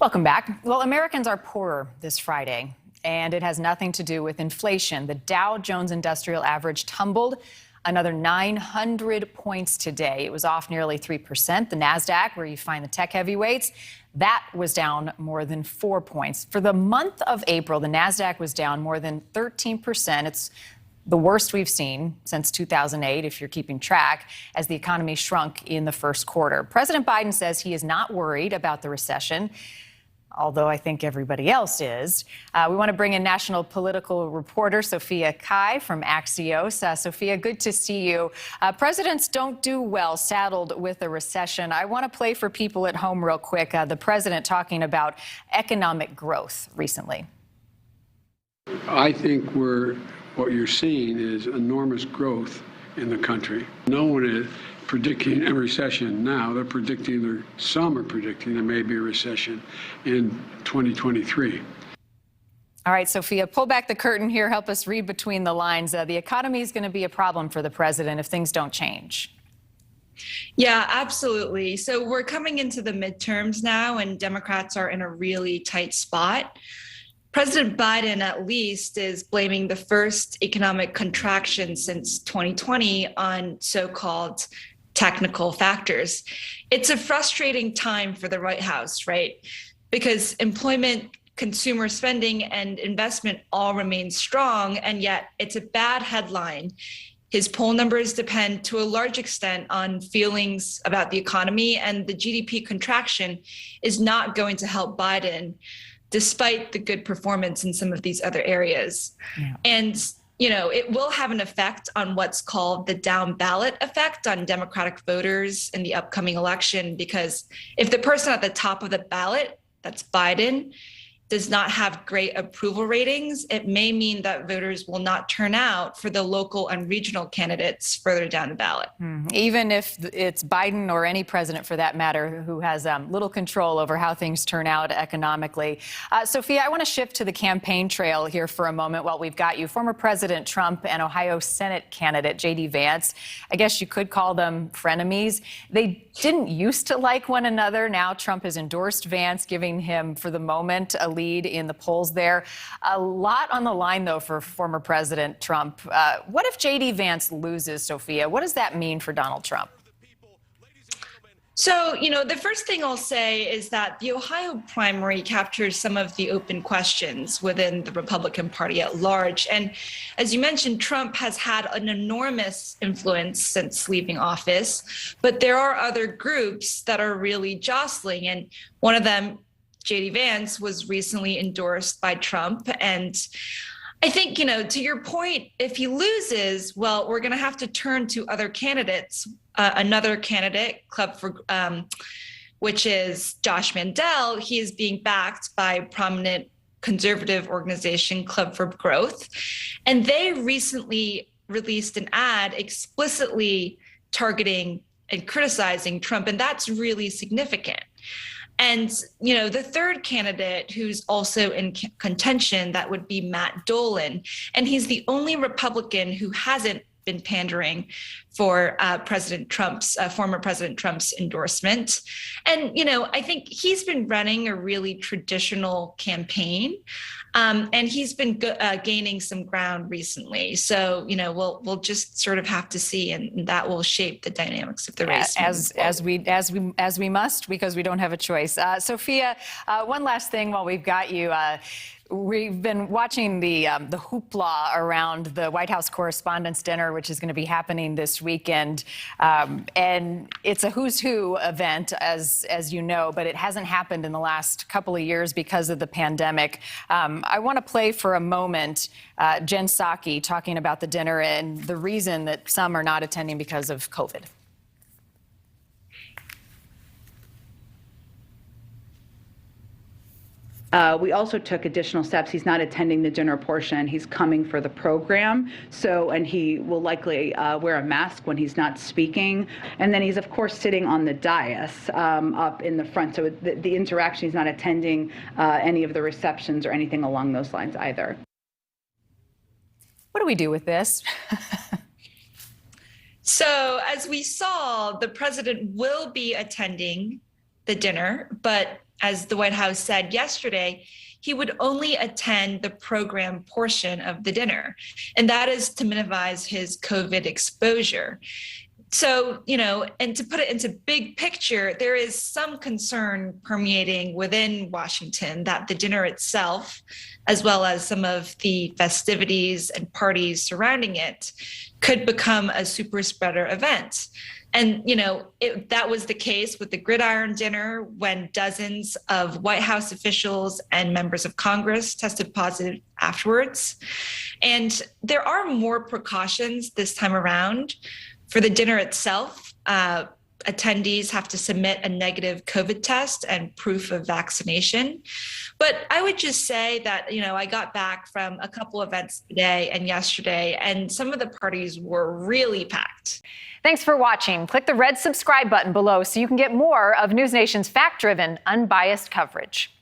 Welcome back. Well, Americans are poorer this Friday, and it has nothing to do with inflation. The Dow Jones Industrial Average tumbled another 900 points today. It was off nearly 3%. The NASDAQ, where you find the tech heavyweights, that was down more than 4 points. For the month of April, the NASDAQ was down more than 13%. It's the worst we've seen since 2008, if you're keeping track, as the economy shrunk in the first quarter. President Biden says he is not worried about the recession, although I think everybody else is. We want to bring in national political reporter Sophia Cai from Axios. Sophia, good to see you. Presidents don't do well saddled with a recession. I want to play for people at home real quick the president talking about economic growth recently. I think what you're seeing is enormous growth in the country. No one is predicting a recession now. Some are predicting there may be a recession in 2023. All right, Sophia, pull back the curtain here. Help us read between the lines. The economy is going to be a problem for the president if things don't change. Yeah, absolutely. So we're coming into the midterms now, and Democrats are in a really tight spot. President Biden, at least, is blaming the first economic contraction since 2020 on so-called technical factors. It's a frustrating time for the White House, right? Because employment, consumer spending, and investment all remain strong, and yet it's a bad headline. His poll numbers depend to a large extent on feelings about the economy, and the GDP contraction is not going to help Biden, despite the good performance in some of these other areas. Yeah. And, it will have an effect on what's called the down ballot effect on Democratic voters in the upcoming election, because if the person at the top of the ballot, that's Biden, does not have great approval ratings, it may mean that voters will not turn out for the local and regional candidates further down the ballot. Even if it's Biden or any president, for that matter, who has little control over how things turn out economically. Sophia, I want to shift to the campaign trail here for a moment while we've got you. Former President Trump and Ohio Senate candidate J.D. Vance, I guess you could call them frenemies. They didn't used to like one another. Now Trump has endorsed Vance, giving him, for the moment, a lead in the polls there. A lot on the line, though, for former President Trump. What if J.D. Vance loses, Sophia? What does that mean for Donald Trump? So, the first thing I'll say is that the Ohio primary captures some of the open questions within the Republican Party at large. And as you mentioned, Trump has had an enormous influence since leaving office, but there are other groups that are really jostling. And one of them, J.D. Vance, was recently endorsed by Trump. And I think, to your point, if he loses, well, we're going to have to turn to other candidates. Another candidate, which is Josh Mandel, he is being backed by prominent conservative organization Club for Growth. And they recently released an ad explicitly targeting and criticizing Trump. And that's really significant. And, the third candidate who's also in contention, that would be Matt Dolan. And he's the only Republican who hasn't been pandering for former President Trump's endorsement. And, I think he's been running a really traditional campaign. And he's been gaining some ground recently. So, we'll just sort of have to see, and that will shape the dynamics of the race. As we must, because we don't have a choice. Sophia, one last thing while we've got you. We've been watching the hoopla around the White House Correspondents' dinner, which is going to be happening this weekend. And it's a who's who event, as you know, but it hasn't happened in the last couple of years because of the pandemic. I want to play for a moment Jen Psaki talking about the dinner and the reason that some are not attending because of COVID. We also took additional steps. He's not attending the dinner portion. He's coming for the program. And he will likely wear a mask when he's not speaking. And then he's, of course, sitting on the dais up in the front. So the interaction, he's not attending any of the receptions or anything along those lines either. What do we do with this? So as we saw, the president will be attending the dinner, but as the White House said yesterday, he would only attend the program portion of the dinner, and that is to minimize his COVID exposure. So, and to put it into big picture, there is some concern permeating within Washington that the dinner itself, as well as some of the festivities and parties surrounding it, could become a super spreader event. And, that was the case with the Gridiron Dinner when dozens of White House officials and members of Congress tested positive afterwards. And there are more precautions this time around. For the dinner itself, attendees have to submit a negative COVID test and proof of vaccination. But I would just say that, I got back from a couple events today and yesterday, and some of the parties were really packed. Thanks for watching. Click the red subscribe button below so you can get more of NewsNation's fact-driven, unbiased coverage.